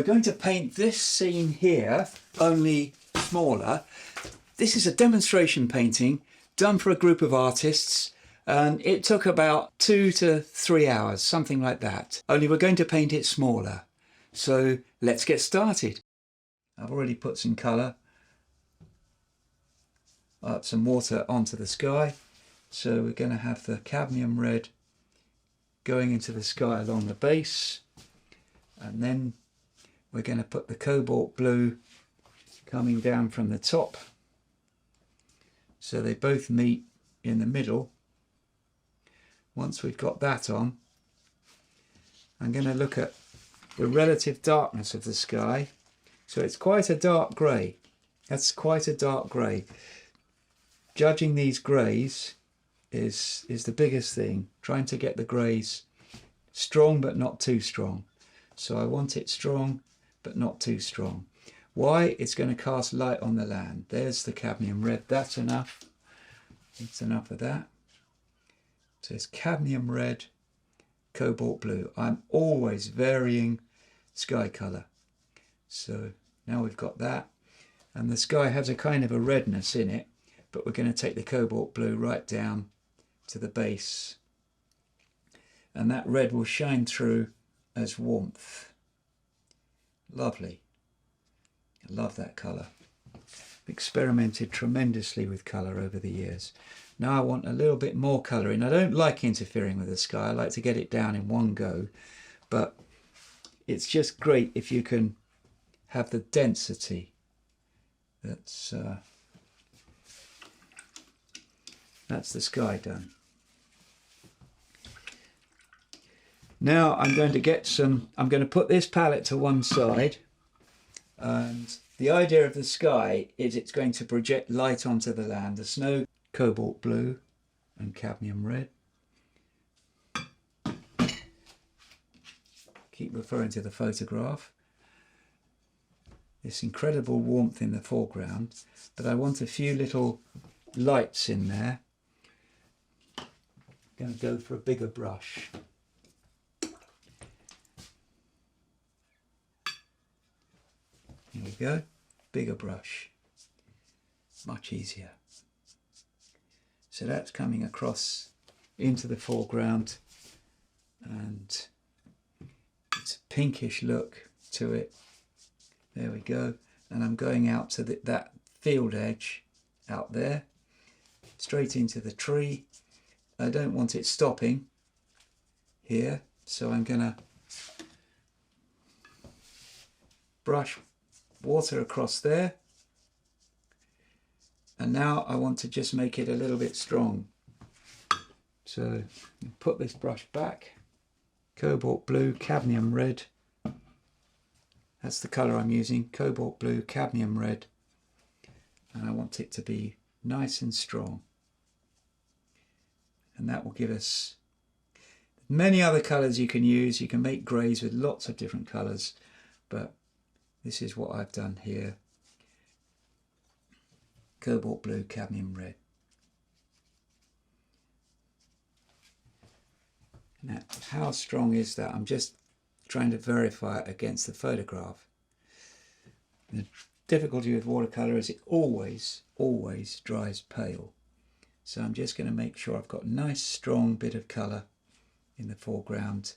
going to paint this scene here, only smaller. This is a demonstration painting done for a group of artists, and it took about 2 to 3 hours, something like that. Only we're going to paint it smaller. So let's get started. I've already put some colour, some water onto the sky. So we're going to have the cadmium red going into the sky along the base, and then we're going to put the cobalt blue coming down from the top, so they both meet in the middle. Once we've got that on, I'm going to look at the relative darkness of the sky. So it's quite a dark grey. That's quite a dark grey. Judging these greys is the biggest thing, trying to get the greys strong but not too strong. So I want it strong but not too strong. Why? It's going to cast light on the land. There's the cadmium red. That's enough. It's enough of that. So it's cadmium red, cobalt blue. I'm always varying sky colour. So now we've got that, and the sky has a kind of a redness in it, but we're going to take the cobalt blue right down to the base, and that red will shine through as warmth. Lovely. I love that colour. Experimented tremendously with colour over the years. Now I want a little bit more colour in. I don't like interfering with the sky. I like to get it down in one go, but it's just great if you can have the density. That's the sky done. Now I'm going to put this palette to one side, and the idea of the sky is it's going to project light onto the land. The snow, cobalt blue and cadmium red. Keep referring to the photograph. This incredible warmth in the foreground, but I want a few little lights in there. I'm going to go for a bigger brush. Here we go, bigger brush, much easier. So that's coming across into the foreground, and it's a pinkish look to it. There we go. And I'm going out to that field edge out there, straight into the tree. I don't want it stopping here, so I'm going to brush water across there, and now I want to just make it a little bit strong. So put this brush back, cobalt blue, cadmium red, that's the colour I'm using, cobalt blue, cadmium red, and I want it to be nice and strong, and that will give us many other colours you can use. You can make greys with lots of different colours, but this is what I've done here. Cobalt blue, cadmium red. Now, how strong is that? I'm just trying to verify it against the photograph. The difficulty with watercolour is it always dries pale. So I'm just going to make sure I've got a nice strong bit of colour in the foreground.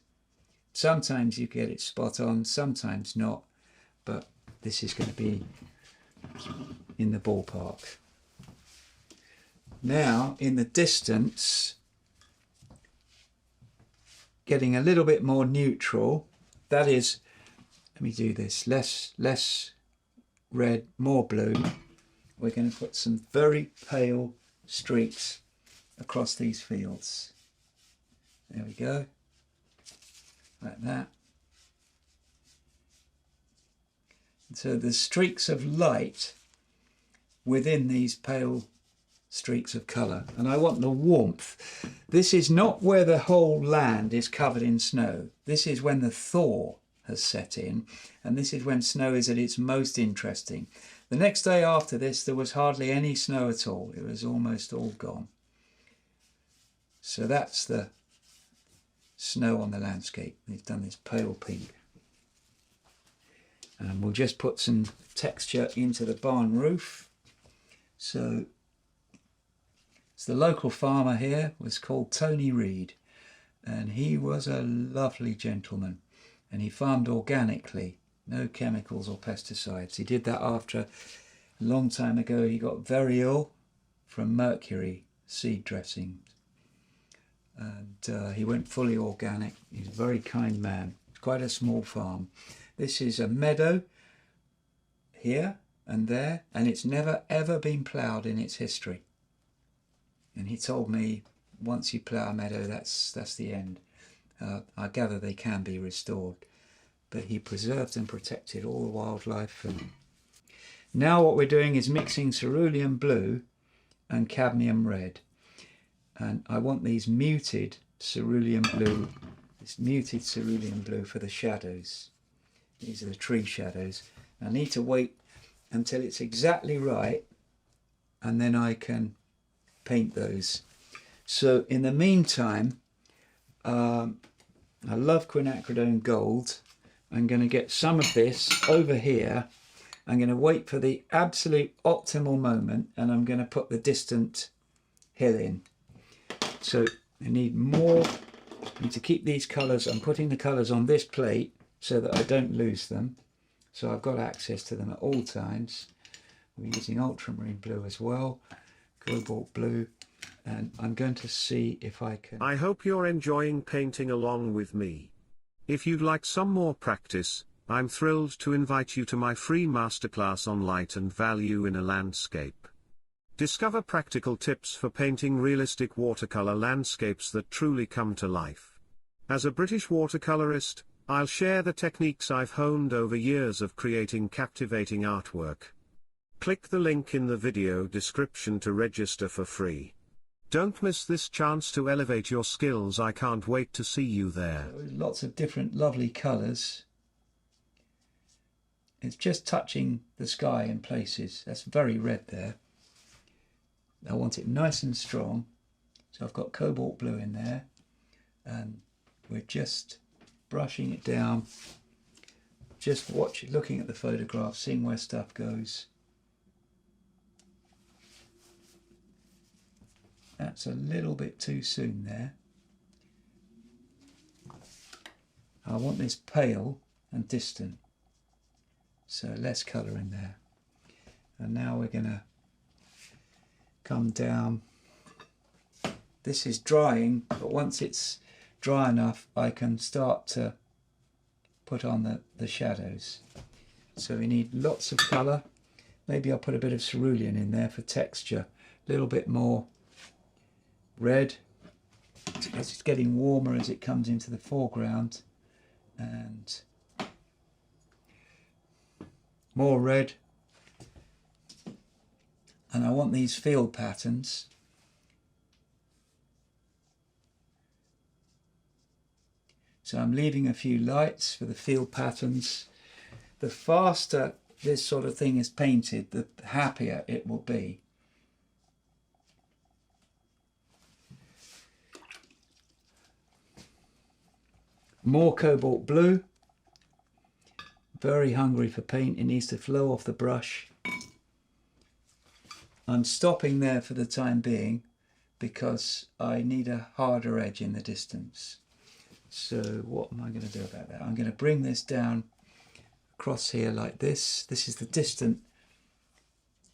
Sometimes you get it spot on, sometimes not. But this is going to be in the ballpark. Now, in the distance, getting a little bit more neutral, that is, let me do this, less red, more blue. We're going to put some very pale streaks across these fields. There we go, like that. So the streaks of light within these pale streaks of colour, and I want the warmth. This is not where the whole land is covered in snow. This is when the thaw has set in, and this is when snow is at its most interesting. The next day after this, there was hardly any snow at all. It was almost all gone. So that's the snow on the landscape. They've done this pale pink. And we'll just put some texture into the barn roof. So the local farmer here was called Tony Reed, and he was a lovely gentleman, and he farmed organically, no chemicals or pesticides. He did that after a long time ago he got very ill from mercury seed dressing, and he went fully organic. He's a very kind man. It's quite a small farm. This is a meadow here and there, and it's never ever been ploughed in its history. And he told me once you plough a meadow, that's the end. I gather they can be restored, but he preserved and protected all the wildlife. And now what we're doing is mixing cerulean blue and cadmium red, and I want these muted cerulean blue, this muted cerulean blue for the shadows. These are the tree shadows. I need to wait until it's exactly right, and then I can paint those. So in the meantime, I love quinacridone gold. I'm going to get some of this over here. I'm going to wait for the absolute optimal moment, and I'm going to put the distant hill in. So I need more. I need to keep these colours. I'm putting the colours on this plate so that I don't lose them. So I've got access to them at all times. We're using ultramarine blue as well, cobalt blue, and I'm going to see if I can... I hope you're enjoying painting along with me. If you'd like some more practice, I'm thrilled to invite you to my free masterclass on light and value in a landscape. Discover practical tips for painting realistic watercolor landscapes that truly come to life. As a British watercolorist, I'll share the techniques I've honed over years of creating captivating artwork. Click the link in the video description to register for free. Don't miss this chance to elevate your skills. I can't wait to see you there. Lots of different lovely colours. It's just touching the sky in places. That's very red there. I want it nice and strong. So I've got cobalt blue in there, and we're just brushing it down. Just looking at the photograph, seeing where stuff goes. That's a little bit too soon there. I want this pale and distant, so less colour in there. And now we're going to come down. This is drying, but once it's dry enough I can start to put on the shadows. So we need lots of colour. Maybe I'll put a bit of cerulean in there for texture, a little bit more red. It's getting warmer as it comes into the foreground, and more red. And I want these field patterns. So I'm leaving a few lights for the field patterns. The faster this sort of thing is painted, the happier it will be. More cobalt blue. Very hungry for paint. It needs to flow off the brush. I'm stopping there for the time being because I need a harder edge in the distance. So what am I going to do about that? I'm going to bring this down across here like this. This is the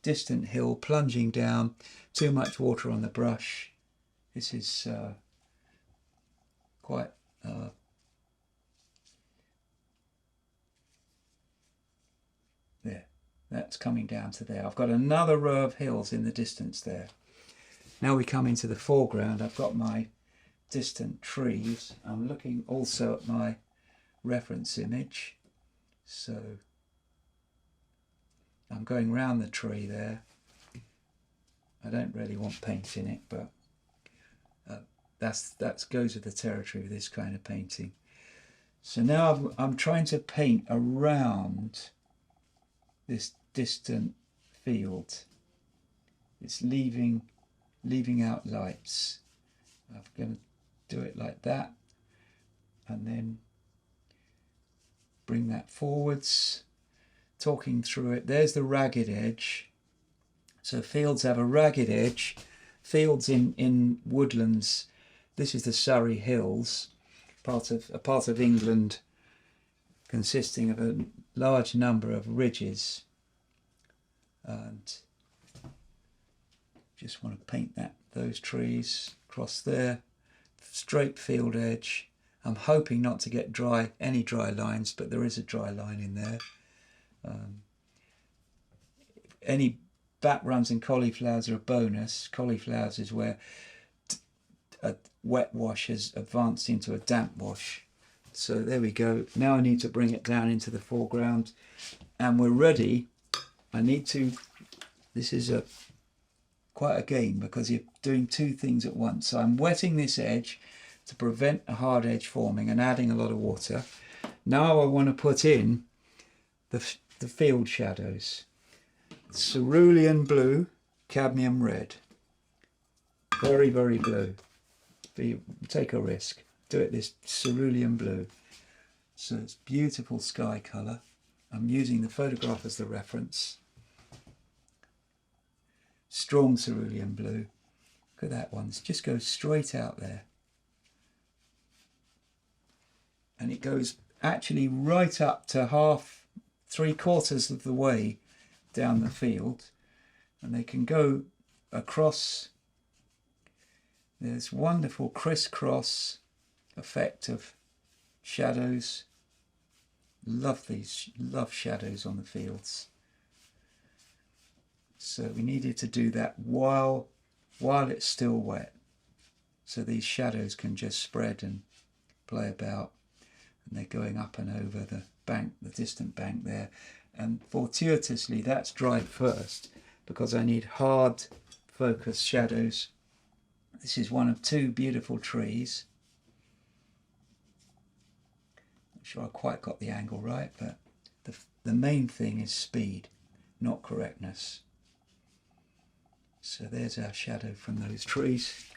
distant hill plunging down. Too much water on the brush. This is quite there. That's coming down to there. I've got another row of hills in the distance there. Now we come into the foreground. I've got my distant trees. I'm looking also at my reference image. So I'm going round the tree there. I don't really want paint in it, but that goes with the territory of this kind of painting. So now I'm trying to paint around this distant field. It's leaving out lights. I'm going to do it like that, and then bring that forwards, talking through it. There's the ragged edge. So fields have a ragged edge. Fields in woodlands, this is the Surrey Hills, a part of England consisting of a large number of ridges. And just want to paint those trees across there. Straight field edge. I'm hoping not to get any dry lines, but there is a dry line in there. Any back runs in cauliflowers are a bonus. Cauliflowers is where a wet wash has advanced into a damp wash. So there we go. Now I need to bring it down into the foreground, and we're ready. This is quite a game because you're doing two things at once. So I'm wetting this edge to prevent a hard edge forming and adding a lot of water. Now I want to put in the field shadows. Cerulean blue, cadmium red. Very, very blue. Take a risk. Do it this cerulean blue. So it's beautiful sky colour. I'm using the photograph as the reference. Strong cerulean blue. Look at that one. It just goes straight out there. And it goes actually right up to three-quarters of the way down the field. And they can go across. There's wonderful crisscross effect of shadows. Love shadows on the fields. So we needed to do that while it's still wet, so these shadows can just spread and play about, and they're going up and over the bank, the distant bank there. And fortuitously that's dried first because I need hard focus shadows. This is one of two beautiful trees. Not sure I quite got the angle right, but the main thing is speed, not correctness. So there's our shadow from those trees.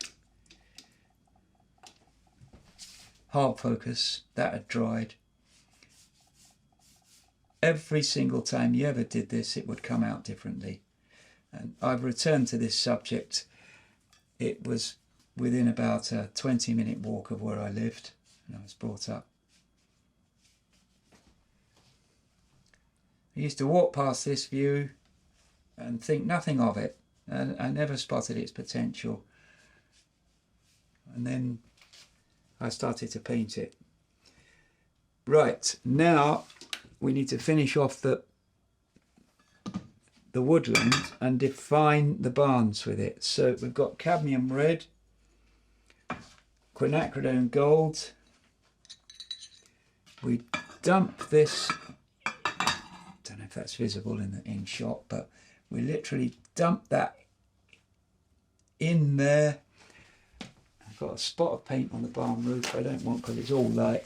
Hard focus, that had dried. Every single time you ever did this, it would come out differently. And I've returned to this subject. It was within about a 20-minute walk of where I lived and I was brought up. I used to walk past this view and think nothing of it, and I never spotted its potential. And then I started to paint it. Right, now we need to finish off the woodland and define the barns with it. So we've got cadmium red, quinacridone gold. We dump this, don't know if that's visible in shot, but we literally dump that in there. I've got a spot of paint on the barn roof I don't want because it's all light.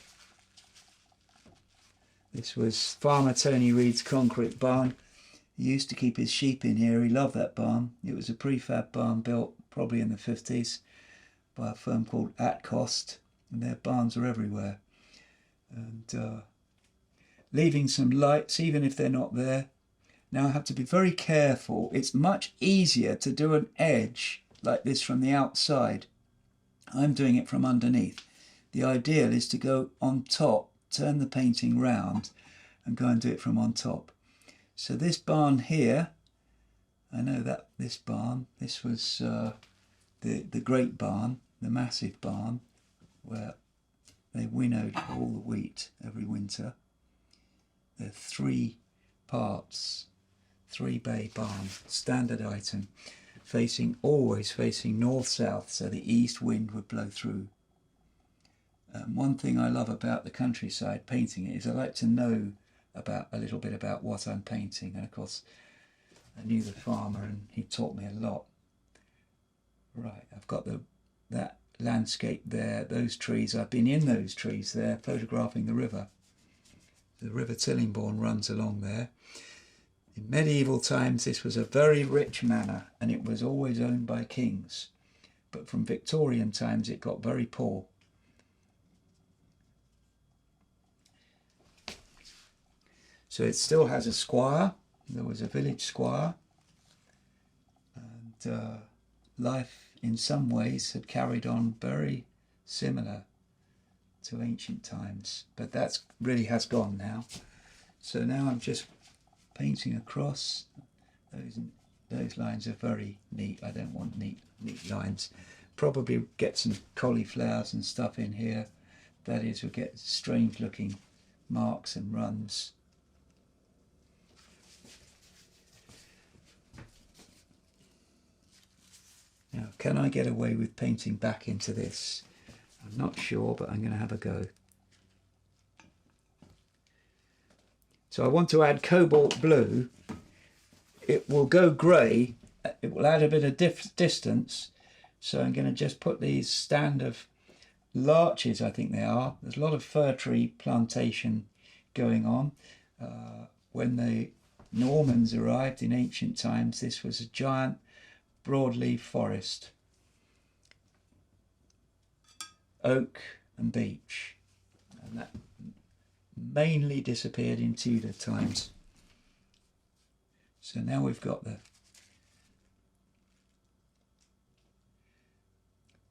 This was Farmer Tony Reed's concrete barn. He used to keep his sheep in here. He loved that barn. It was a prefab barn built probably in the 50s by a firm called Atcost, and their barns are everywhere. And leaving some lights, even if they're not there. Now I have to be very careful. It's much easier to do an edge like this from the outside. I'm doing it from underneath. The ideal is to go on top, turn the painting round and go and do it from on top. So this barn here, I know that this barn, this was the great barn, the massive barn, where they winnowed all the wheat every winter. There are 3 parts, 3-bay barn, standard item, always facing north-south, so the east wind would blow through. One thing I love about the countryside painting it is I like to know a little bit about what I'm painting, and of course I knew the farmer and he taught me a lot. Right, I've got that landscape there, those trees. I've been in those trees there photographing the river. The River Tillingbourne runs along there. In medieval times this was a very rich manor and it was always owned by kings, but from Victorian times it got very poor. So it still has a squire. There was a village squire, and life in some ways had carried on very similar to ancient times, but that's really has gone now. So now I'm just painting across. Those lines are very neat. I don't want neat lines. Probably get some cauliflowers and stuff in here. That is, we'll get strange looking marks and runs. Now, can I get away with painting back into this? I'm not sure, but I'm going to have a go. So I want to add cobalt blue. It will go grey. It will add a bit of distance. So I'm going to just put these stand of larches, I think they are. There's a lot of fir tree plantation going on. When the Normans arrived in ancient times, this was a giant broadleaf forest. Oak and beech. And that mainly disappeared in Tudor times. So now we've got the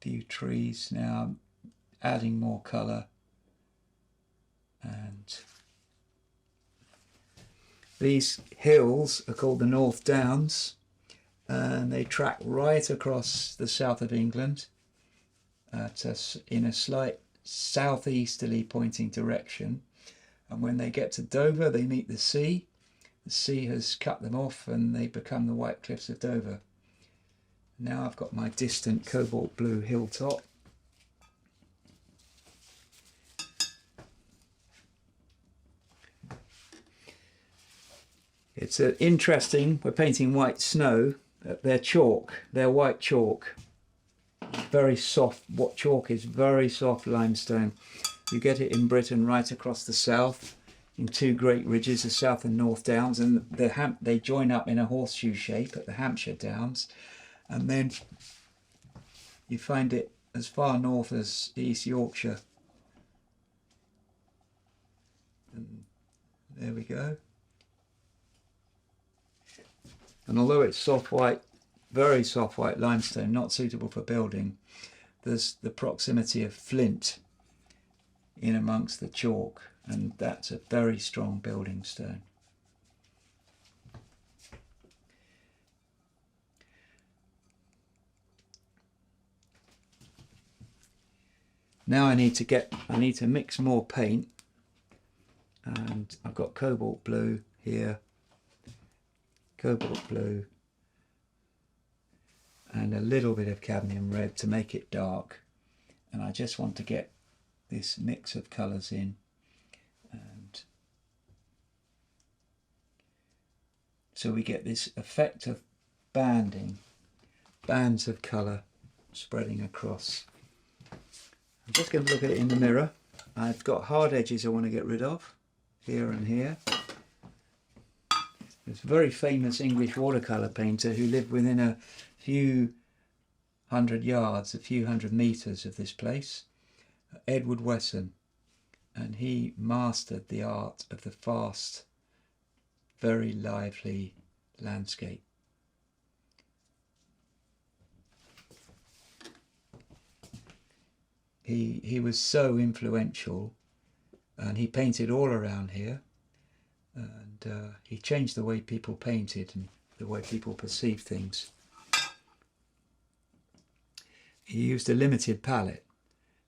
few trees now, adding more colour, and these hills are called the North Downs, and they track right across the south of England in a slight southeasterly pointing direction, and when they get to Dover they meet the sea. The sea has cut them off and they become the White Cliffs of Dover. Now I've got my distant cobalt blue hilltop. It's interesting, we're painting white snow. They're chalk, they're white chalk. Very soft, what chalk is very soft limestone. You get it in Britain right across the south in two great ridges, the South and North Downs, and they join up in a horseshoe shape at the Hampshire Downs, and then you find it as far north as East Yorkshire. And there we go. And although it's soft white, very soft white limestone, not suitable for building, there's the proximity of flint in amongst the chalk, and that's a very strong building stone. Now I need to mix more paint, and I've got cobalt blue here, cobalt blue, and a little bit of cadmium red to make it dark. And I just want to get this mix of colours in, and so we get this effect of banding, bands of colour spreading across. I'm just going to look at it in the mirror. I've got hard edges I want to get rid of, here and here. There's a very famous English watercolour painter who lived within a few hundred yards, a few hundred metres of this place, Edward Wesson, and he mastered the art of the fast, very lively landscape. He was so influential, and he painted all around here, and he changed the way people painted and the way people perceived things. He used a limited palette,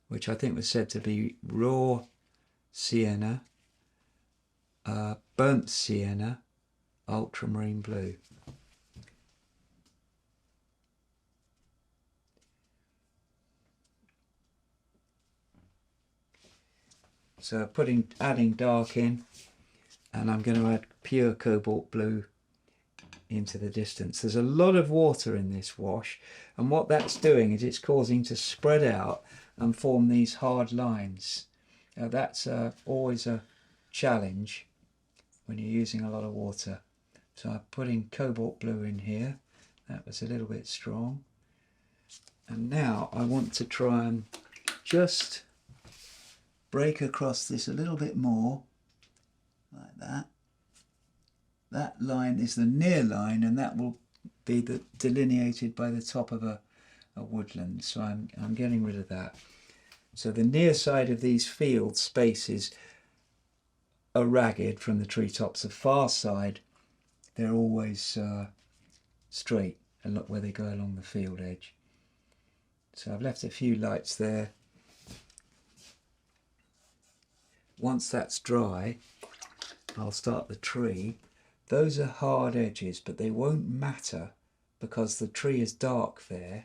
which I think was said to be raw sienna, burnt sienna, ultramarine blue. So adding dark in, and I'm going to add pure cobalt blue into the distance. There's a lot of water in this wash, and what that's doing is it's causing to spread out and form these hard lines. Now that's always a challenge when you're using a lot of water. So I'm putting cobalt blue in here. That was a little bit strong. And now I want to try and just break across this a little bit more, like that. that line is the near line, and that will be delineated by the top of a woodland. So I'm getting rid of that. So the near side of these field spaces are ragged from the treetops. The far side, they're always straight, and look where they go along the field edge. So I've left a few lights there. Once that's dry, I'll start the tree. Those are hard edges, but they won't matter because the tree is dark there.